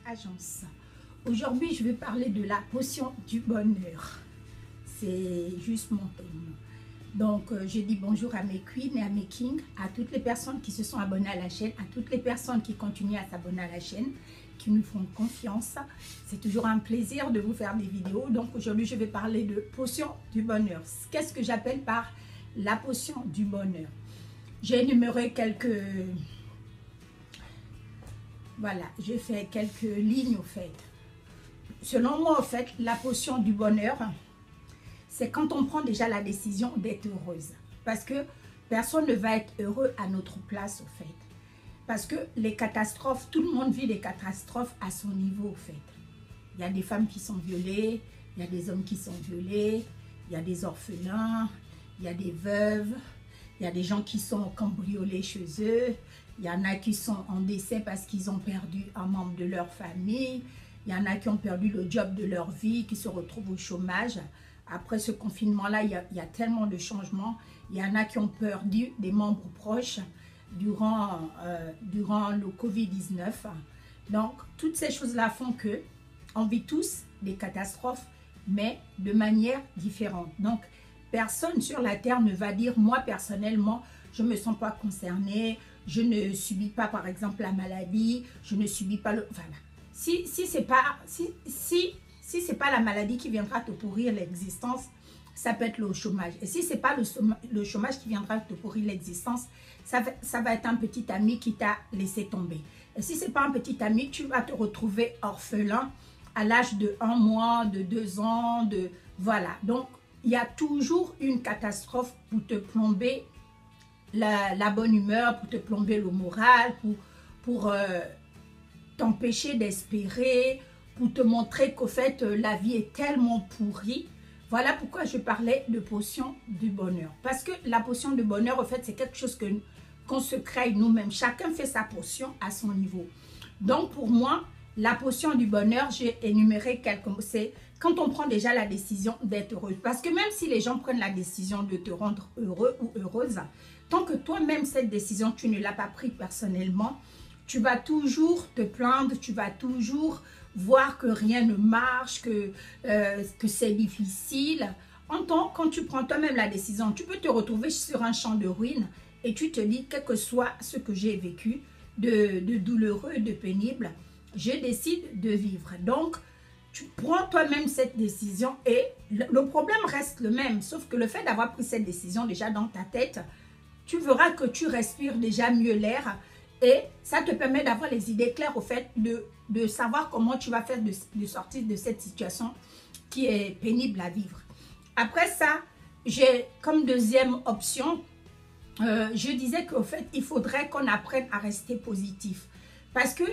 Agence. Aujourd'hui, je vais parler de la potion du bonheur. C'est juste mon thème. Donc, je dis bonjour à mes queens et à mes kings, à toutes les personnes qui se sont abonnées à la chaîne, à toutes les personnes qui continuent à s'abonner à la chaîne, qui nous font confiance. C'est toujours un plaisir de vous faire des vidéos. Donc, aujourd'hui, je vais parler de potion du bonheur. Qu'est-ce que j'appelle par la potion du bonheur? J'ai énuméré quelques... Voilà, j'ai fait quelques lignes au fait. Selon moi, au fait, la potion du bonheur, c'est quand on prend déjà la décision d'être heureuse. Parce que personne ne va être heureux à notre place, au fait. Parce que les catastrophes, tout le monde vit des catastrophes à son niveau, au fait. Il y a des femmes qui sont violées, il y a des hommes qui sont violés, il y a des orphelins, il y a des veuves, il y a des gens qui sont cambriolés chez eux, il y en a qui sont en décès parce qu'ils ont perdu un membre de leur famille, il y en a qui ont perdu le job de leur vie, qui se retrouvent au chômage. Après ce confinement-là, il y a tellement de changements. Il y en a qui ont perdu des membres proches durant le Covid-19. Donc, toutes ces choses-là font que on vit tous des catastrophes, mais de manière différente. Donc, personne sur la terre ne va dire, moi personnellement, je ne me sens pas concernée, je ne subis pas par exemple la maladie, je ne subis pas le... Voilà. Si c'est pas la maladie qui viendra te pourrir l'existence, ça peut être le chômage. Et si c'est pas le chômage qui viendra te pourrir l'existence, ça va être un petit ami qui t'a laissé tomber. Et si c'est pas un petit ami, tu vas te retrouver orphelin à l'âge de 1 mois, de 2 ans, voilà. Donc, il y a toujours une catastrophe pour te plomber la bonne humeur, pour te plomber le moral, pour t'empêcher d'espérer, pour te montrer qu'au fait, la vie est tellement pourrie. Voilà pourquoi je parlais de potion du bonheur. Parce que la potion du bonheur, au fait, c'est quelque chose qu'on se crée nous-mêmes. Chacun fait sa potion à son niveau. Donc, pour moi, la potion du bonheur, j'ai énuméré quelques mots. C'est quand on prend déjà la décision d'être heureux. Parce que même si les gens prennent la décision de te rendre heureux ou heureuse, tant que toi-même, cette décision, tu ne l'as pas prise personnellement, tu vas toujours te plaindre, tu vas toujours voir que rien ne marche, que c'est difficile. Quand tu prends toi-même la décision, tu peux te retrouver sur un champ de ruines et tu te dis, quel que soit ce que j'ai vécu, de douloureux, de pénible, je décide de vivre. Donc, tu prends toi-même cette décision et le problème reste le même. Sauf que le fait d'avoir pris cette décision déjà dans ta tête, tu verras que tu respires déjà mieux l'air et ça te permet d'avoir les idées claires au fait de savoir comment tu vas faire de sortir de cette situation qui est pénible à vivre. Après ça, j'ai comme deuxième option, je disais qu'au fait, il faudrait qu'on apprenne à rester positif. Parce que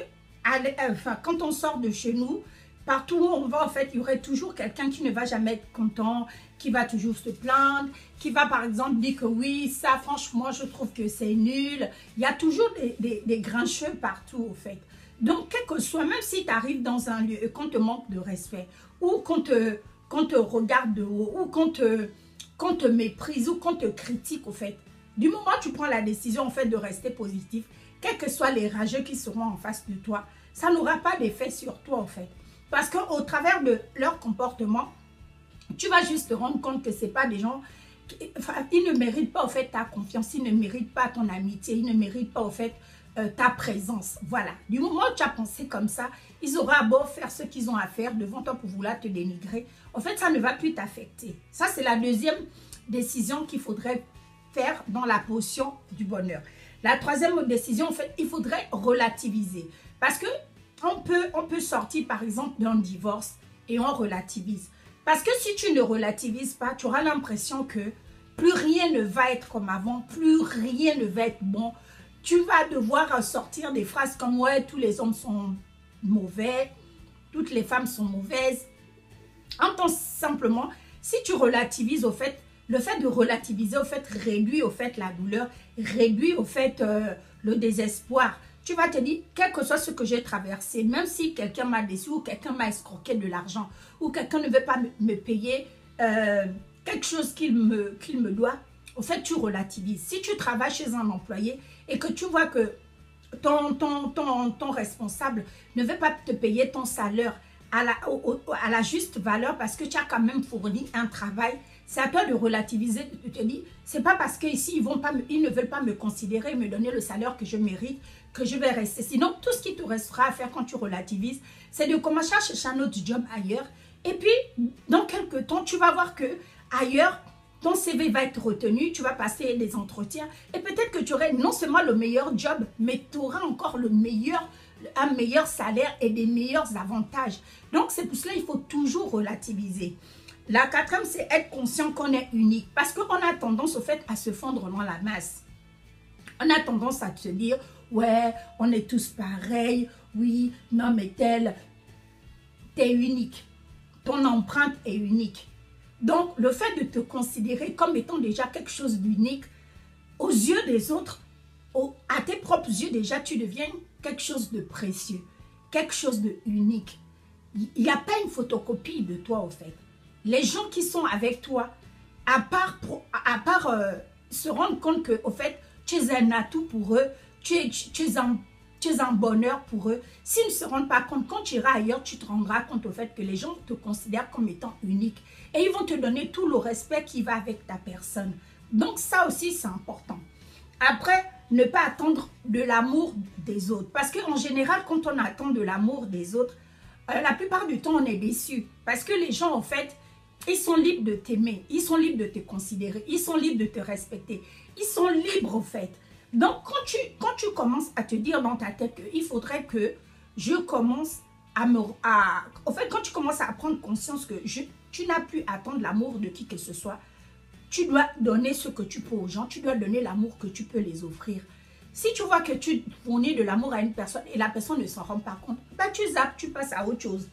quand on sort de chez nous, partout où on va, en fait, il y aurait toujours quelqu'un qui ne va jamais être content, qui va toujours se plaindre, qui va par exemple dire que oui, ça franchement, je trouve que c'est nul. Il y a toujours des grincheux partout, au fait. Donc, quel que soit, même si tu arrives dans un lieu et qu'on te manque de respect, ou qu'on te regarde de haut, ou qu'on te méprise, ou qu'on te critique, au fait, du moment où tu prends la décision, en fait, de rester positif, quels que soient les rageux qui seront en face de toi, ça n'aura pas d'effet sur toi, en fait. Parce qu'au travers de leur comportement, tu vas juste te rendre compte que ce n'est pas des gens... ils ne méritent pas, au fait, ta confiance. Ils ne méritent pas ton amitié. Ils ne méritent pas, au fait, ta présence. Voilà. Du moment où tu as pensé comme ça, ils auront beau faire ce qu'ils ont à faire devant toi pour vouloir te dénigrer. En fait, ça ne va plus t'affecter. Ça, c'est la deuxième décision qu'il faudrait faire dans la potion du bonheur. La troisième décision, en fait, il faudrait relativiser. Parce que on peut sortir par exemple d'un divorce et on relativise. Parce que si tu ne relativises pas, tu auras l'impression que plus rien ne va être comme avant, plus rien ne va être bon. Tu vas devoir sortir des phrases comme « ouais, tous les hommes sont mauvais, toutes les femmes sont mauvaises ». Entends simplement, si tu relativises au fait, le fait de relativiser au fait réduit au fait la douleur, réduit au fait le désespoir. Tu vas te dire, quel que soit ce que j'ai traversé, même si quelqu'un m'a déçu ou quelqu'un m'a escroqué de l'argent ou quelqu'un ne veut pas me payer quelque chose qu'il me doit, au fait, tu relativises. Si tu travailles chez un employé et que tu vois que ton responsable ne veut pas te payer ton salaire à la juste valeur parce que tu as quand même fourni un travail, c'est à toi de relativiser, de te dire, c'est pas parce qu'ici ils ne veulent pas me considérer, me donner le salaire que je mérite, que je vais rester. Sinon, tout ce qui te restera à faire quand tu relativises, c'est de commencer à chercher un autre job ailleurs. Et puis, dans quelques temps, tu vas voir que ailleurs, ton CV va être retenu, tu vas passer des entretiens et peut-être que tu aurais non seulement le meilleur job, mais tu auras encore un meilleur salaire et des meilleurs avantages. Donc, c'est pour cela qu'il faut toujours relativiser. La quatrième, c'est être conscient qu'on est unique. Parce qu'on a tendance, au fait, à se fondre dans la masse. On a tendance à se dire, ouais, on est tous pareils. Oui, non, mais tel, t'es unique. Ton empreinte est unique. Donc, le fait de te considérer comme étant déjà quelque chose d'unique, aux yeux des autres, à tes propres yeux déjà, tu deviens quelque chose de précieux, quelque chose de unique. Il n'y a pas une photocopie de toi, au fait. Les gens qui sont avec toi, à part se rendre compte que, au fait, tu es un atout pour eux, tu es un bonheur pour eux. S'ils ne se rendent pas compte, quand tu iras ailleurs, tu te rendras compte au fait que les gens te considèrent comme étant unique. Et ils vont te donner tout le respect qui va avec ta personne. Donc ça aussi, c'est important. Après, ne pas attendre de l'amour des autres. Parce qu'en général, quand on attend de l'amour des autres, la plupart du temps, on est déçu. Parce que les gens, en fait, ils sont libres de t'aimer. Ils sont libres de te considérer. Ils sont libres de te respecter. Ils sont libres, en fait. Donc, quand tu commences à te dire dans ta tête qu'il faudrait que je commence en fait, quand tu commences à prendre conscience que tu n'as plus à attendre l'amour de qui que ce soit, tu dois donner ce que tu peux aux gens, tu dois donner l'amour que tu peux les offrir. Si tu vois que tu fournis de l'amour à une personne et la personne ne s'en rend pas compte, bah tu zappes, tu passes à autre chose.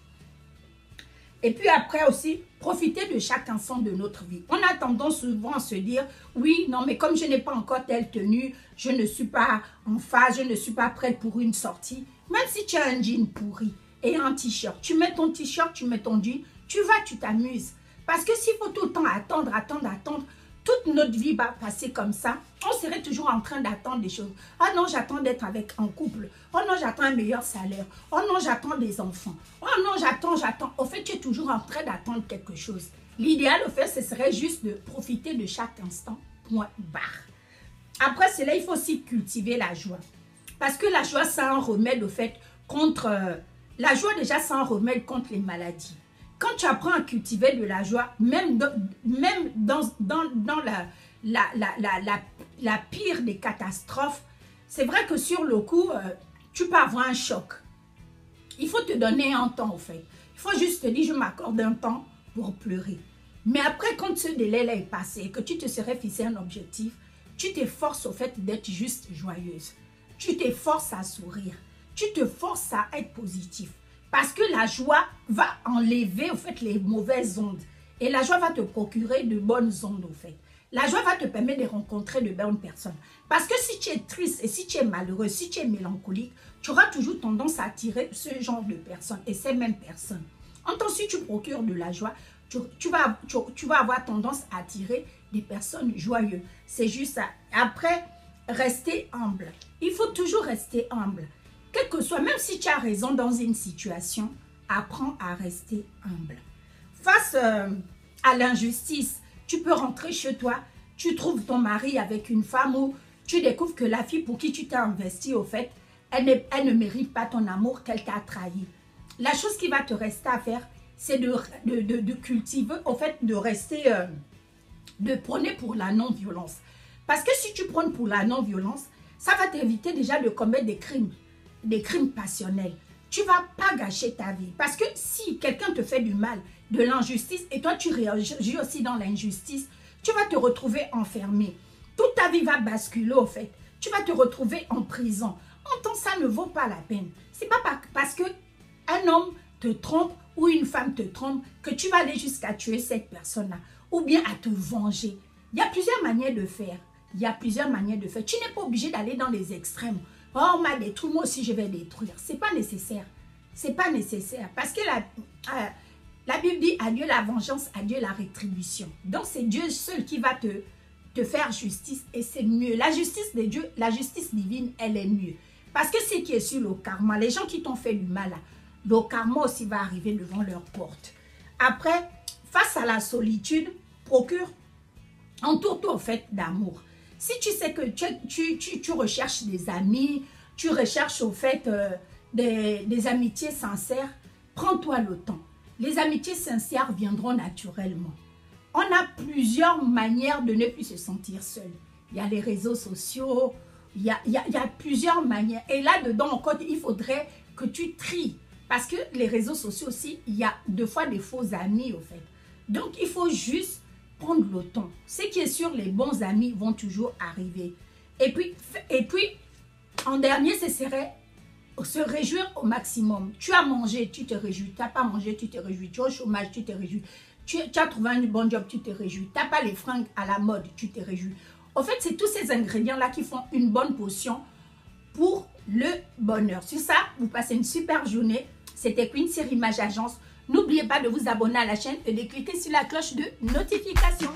Et puis après aussi, profiter de chaque instant de notre vie. On a tendance souvent à se dire, oui, non, mais comme je n'ai pas encore telle tenue, je ne suis pas en phase, je ne suis pas prête pour une sortie. Même si tu as un jean pourri et un t-shirt, tu mets ton t-shirt, tu mets ton jean, tu vas, tu t'amuses. Parce que s'il faut tout le temps attendre, toute notre vie va passer comme ça, on serait toujours en train d'attendre des choses. Ah non, j'attends d'être en couple. Oh non, j'attends un meilleur salaire. Oh non, j'attends des enfants. Oh non, j'attends. Au fait, tu es toujours en train d'attendre quelque chose. L'idéal, au fait, ce serait juste de profiter de chaque instant. Point barre. Après cela, il faut aussi cultiver la joie. Parce que la joie, c'est un remède, au fait, contre... la joie, déjà, c'est un remède contre les maladies. Quand tu apprends à cultiver de la joie, même dans la pire des catastrophes, c'est vrai que sur le coup, tu peux avoir un choc. Il faut te donner un temps, en fait. Il faut juste te dire, je m'accorde un temps pour pleurer. Mais après, quand ce délai-là est passé et que tu te serais fixé un objectif, tu t'efforces au fait d'être juste joyeuse. Tu t'efforces à sourire. Tu te forces à être positif. Parce que la joie va enlever, au fait, les mauvaises ondes. Et la joie va te procurer de bonnes ondes, au fait. La joie va te permettre de rencontrer de bonnes personnes. Parce que si tu es triste et si tu es malheureux, si tu es mélancolique, tu auras toujours tendance à attirer ce genre de personnes et ces mêmes personnes. En tant que si tu procures de la joie, tu vas avoir tendance à attirer des personnes joyeuses. C'est juste ça. Après, rester humble. Il faut toujours rester humble. Quel que soit, même si tu as raison dans une situation, apprends à rester humble. Face à l'injustice, tu peux rentrer chez toi, tu trouves ton mari avec une femme ou tu découvres que la fille pour qui tu t'es investi, au fait, elle ne mérite pas ton amour, qu'elle t'a trahi. La chose qui va te rester à faire, c'est de cultiver, au fait, de rester, de prôner pour la non-violence. Parce que si tu prônes pour la non-violence, ça va t'éviter déjà de commettre des crimes passionnels. Tu ne vas pas gâcher ta vie. Parce que si quelqu'un te fait du mal, de l'injustice, et toi tu réagis aussi dans l'injustice, tu vas te retrouver enfermé. Toute ta vie va basculer, au fait. Tu vas te retrouver en prison. En tant que ça ne vaut pas la peine. Ce n'est pas parce qu'un homme te trompe ou une femme te trompe que tu vas aller jusqu'à tuer cette personne-là. Ou bien à te venger. Il y a plusieurs manières de faire. Il y a plusieurs manières de faire. Tu n'es pas obligé d'aller dans les extrêmes. Oh, on m'a détruit, moi aussi je vais détruire. Ce n'est pas nécessaire. Ce n'est pas nécessaire. Parce que la Bible dit à Dieu la vengeance, à Dieu la rétribution. Donc c'est Dieu seul qui va te faire justice et c'est mieux. La justice de Dieu, la justice divine, elle est mieux. Parce que ce qui est sur le karma, les gens qui t'ont fait du mal, là, le karma aussi va arriver devant leur porte. Après, face à la solitude, entoure-toi au fait d'amour. Si tu sais que tu recherches des amis, tu recherches au fait des amitiés sincères, prends-toi le temps. Les amitiés sincères viendront naturellement. On a plusieurs manières de ne plus se sentir seul. Il y a les réseaux sociaux, il y a plusieurs manières. Et là-dedans, encore, il faudrait que tu tries. Parce que les réseaux sociaux aussi, il y a deux fois des faux amis, au fait. Donc, il faut juste prendre le temps. Ce qui est sûr, les bons amis vont toujours arriver. Et puis en dernier, ce serait se réjouir au maximum. Tu as mangé, tu te réjouis. Tu n'as pas mangé, tu te réjouis. Tu es au chômage, tu te réjouis. Tu as trouvé un bon job, tu te réjouis. Tu n'as pas les fringues à la mode, tu te réjouis. En fait, c'est tous ces ingrédients-là qui font une bonne potion pour le bonheur. Sur ça, vous passez une super journée. C'était Queen sur Image Agence. N'oubliez pas de vous abonner à la chaîne et de cliquer sur la cloche de notification.